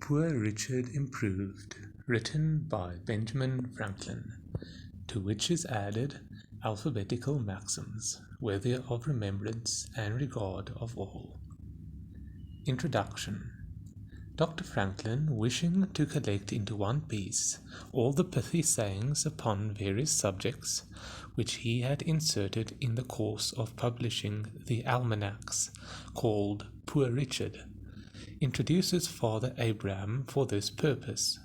Poor Richard Improved, written by Benjamin Franklin, to which is added alphabetical maxims, worthy of remembrance and regard of all. Introduction. Dr. Franklin, wishing to collect into one piece all the pithy sayings upon various subjects, which he had inserted in the course of publishing the almanacs called Poor Richard, introduces Father Abraham for this purpose.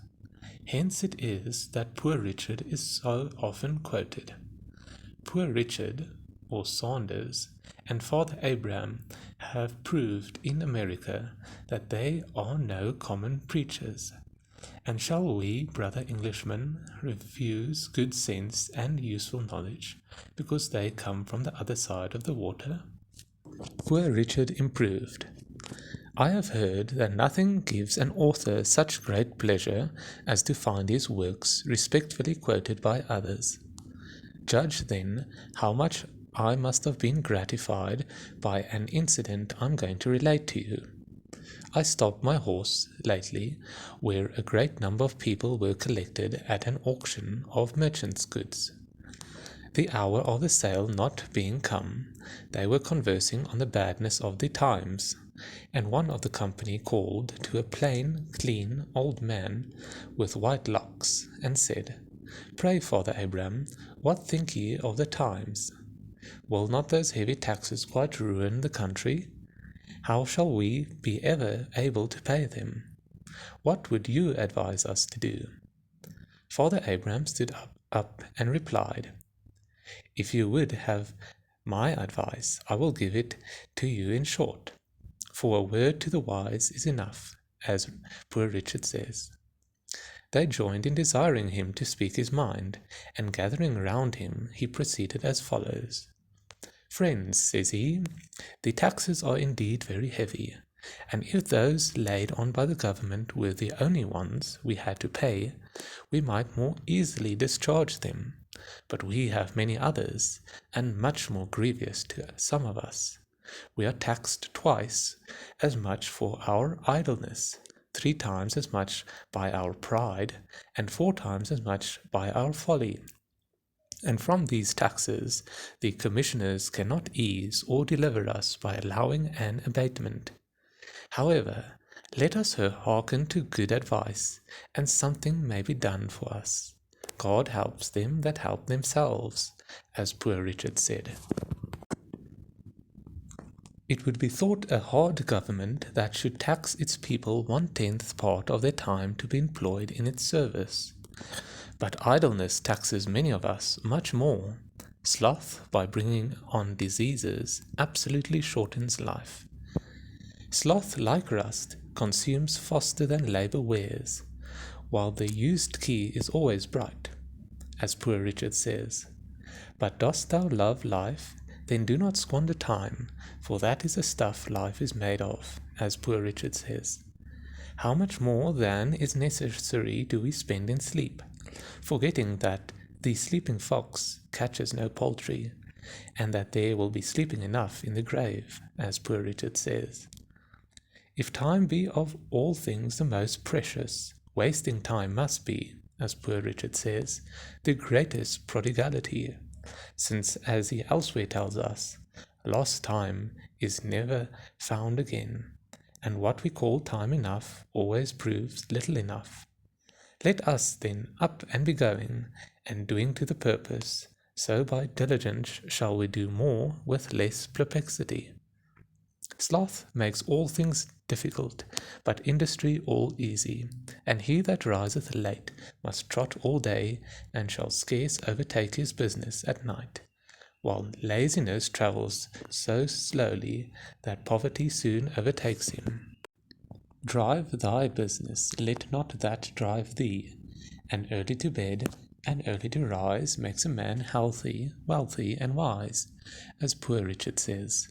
Hence it is that Poor Richard is so often quoted. Poor Richard, or Saunders, and Father Abraham have proved in America that they are no common preachers. And shall we, brother Englishmen, refuse good sense and useful knowledge, because they come from the other side of the water? Poor Richard Improved. I have heard that nothing gives an author such great pleasure as to find his works respectfully quoted by others. Judge, then, how much I must have been gratified by an incident I am going to relate to you. I stopped my horse lately, where a great number of people were collected at an auction of merchants' goods. The hour of the sale not being come, they were conversing on the badness of the times, and one of the company called to a plain, clean, old man, with white locks, and said, Pray, Father Abraham, what think ye of the times? Will not those heavy taxes quite ruin the country? How shall we be ever able to pay them? What would you advise us to do? Father Abraham stood up and replied, If you would have my advice, I will give it to you in short. For a word to the wise is enough, as Poor Richard says. They joined in desiring him to speak his mind, and gathering round him, he proceeded as follows. Friends, says he, the taxes are indeed very heavy, and if those laid on by the government were the only ones we had to pay, we might more easily discharge them. But we have many others, and much more grievous to some of us. We are taxed twice as much for our idleness, 3 times as much by our pride, and 4 times as much by our folly. And from these taxes the commissioners cannot ease or deliver us by allowing an abatement. However, let us hearken to good advice, and something may be done for us. God helps them that help themselves, as Poor Richard said. It would be thought a hard government that should tax its people 1/10 part of their time to be employed in its service. But idleness taxes many of us much more. Sloth, by bringing on diseases, absolutely shortens life. Sloth, like rust, consumes faster than labor wears, while the used key is always bright, as Poor Richard says. But dost thou love life? Then do not squander time, for that is the stuff life is made of, as Poor Richard says. How much more than is necessary do we spend in sleep, forgetting that the sleeping fox catches no poultry, and that there will be sleeping enough in the grave, as Poor Richard says. If time be of all things the most precious, wasting time must be, as Poor Richard says, the greatest prodigality, since, as he elsewhere tells us, lost time is never found again, and what we call time enough always proves little enough. Let us then up and be going, and doing to the purpose, so by diligence shall we do more with less perplexity. Sloth makes all things difficult, but industry all easy, and he that riseth late must trot all day, and shall scarce overtake his business at night, while laziness travels so slowly that poverty soon overtakes him. Drive thy business, let not that drive thee, and early to bed and early to rise makes a man healthy, wealthy, and wise, as Poor Richard says.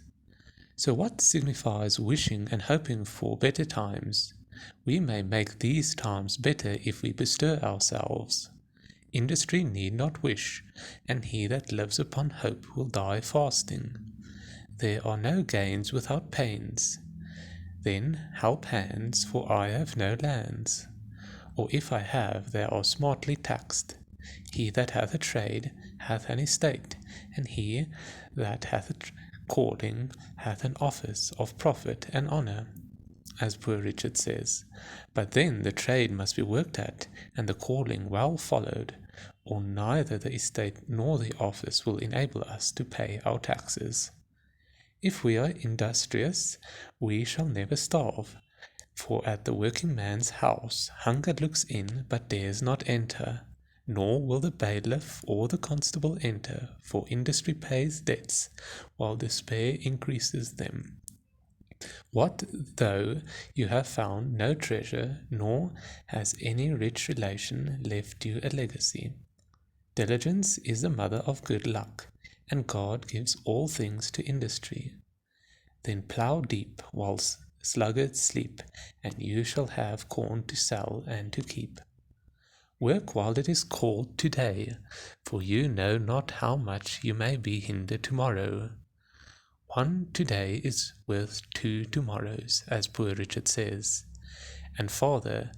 So what signifies wishing and hoping for better times? We may make these times better if we bestir ourselves. Industry need not wish, and he that lives upon hope will die fasting. There are no gains without pains. Then help hands, for I have no lands. Or if I have, they are smartly taxed. He that hath a trade hath an estate, and he that hath a calling hath an office of profit and honour, as poor Richard says. But then the trade must be worked at, and the calling well followed, or neither the estate nor the office will enable us to pay our taxes. If we are industrious, we shall never starve. For at the working man's house hunger looks in, but dares not enter, nor will the bailiff or the constable enter, for industry pays debts, while despair increases them. What though you have found no treasure, nor has any rich relation left you a legacy? Diligence is the mother of good luck, and God gives all things to industry. Then plough deep whilst sluggards sleep, and you shall have corn to sell and to keep. Work while it is called today, for you know not how much you may be hindered tomorrow. One today is worth 2 tomorrows, as poor Richard says. And farther,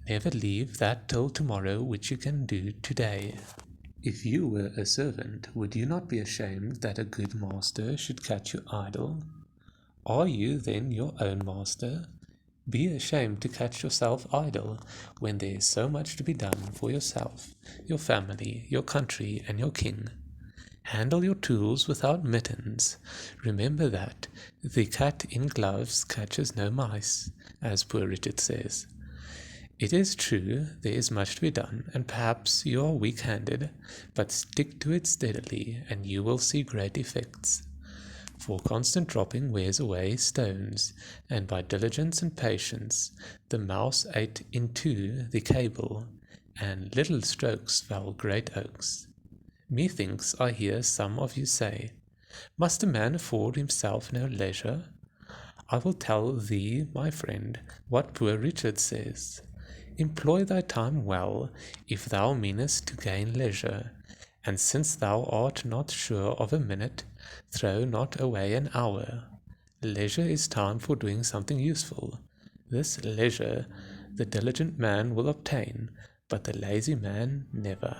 never leave that till tomorrow which you can do today. If you were a servant, would you not be ashamed that a good master should catch you idle? Are you then your own master? Be ashamed to catch yourself idle, when there is so much to be done for yourself, your family, your country, and your king. Handle your tools without mittens. Remember that the cat in gloves catches no mice, as poor Richard says. It is true there is much to be done, and perhaps you are weak-handed, but stick to it steadily, and you will see great effects. For constant dropping wears away stones, and by diligence and patience the mouse ate into the cable, and little strokes fell great oaks. Methinks I hear some of you say, Must a man afford himself no leisure? I will tell thee, my friend, what poor Richard says. Employ thy time well, if thou meanest to gain leisure, and since thou art not sure of a minute, throw not away an hour. Leisure is time for doing something useful. This leisure the diligent man will obtain, but the lazy man never.